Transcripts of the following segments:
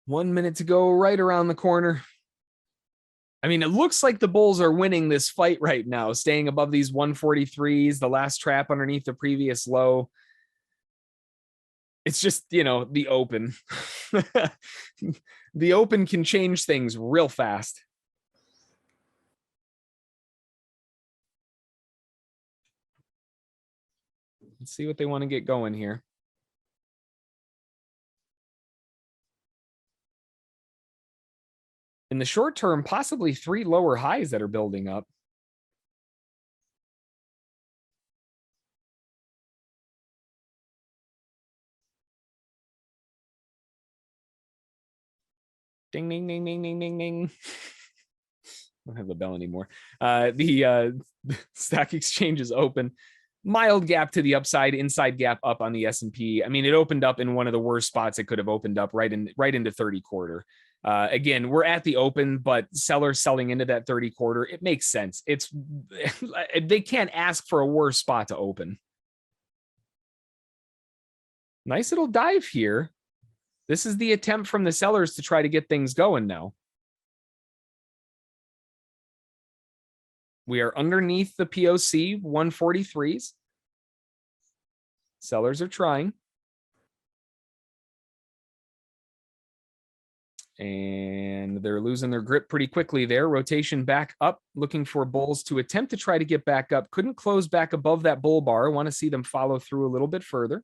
1 minute to go, right around the corner. I mean, it looks like the bulls are winning this fight right now, staying above these 143s, the last trap underneath the previous low. It's just, you know, the open. The open can change things real fast. Let's see what they want to get going here. In the short term, possibly 3 lower highs that are building up. Ding, ding, ding, ding, ding, ding, ding. I don't have the bell anymore. The stock exchange is open. Mild gap to the upside, inside gap up on the S&P. I mean, it opened up in one of the worst spots it could have opened up, right into 30 quarter. Again, we're at the open, but sellers selling into that 30 quarter, it makes sense. They can't ask for a worse spot to open. Nice little dive here. This is the attempt from the sellers to try to get things going now. We are underneath the POC 143s. Sellers are trying. And they're losing their grip pretty quickly there. Rotation back up, looking for bulls to attempt to try to get back up. Couldn't close back above that bull bar. Want to see them follow through a little bit further.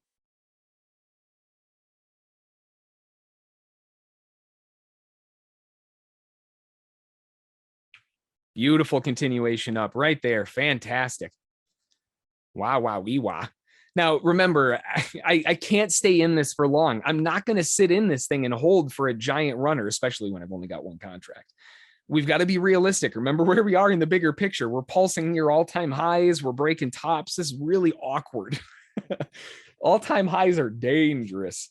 Beautiful continuation up right there. Fantastic. Wow, wow, wee, wah. Now, remember, I can't stay in this for long. I'm not going to sit in this thing and hold for a giant runner, especially when I've only got one contract. We've got to be realistic. Remember where we are in the bigger picture. We're pulsing near all-time highs. We're breaking tops. This is really awkward. All-time highs are dangerous.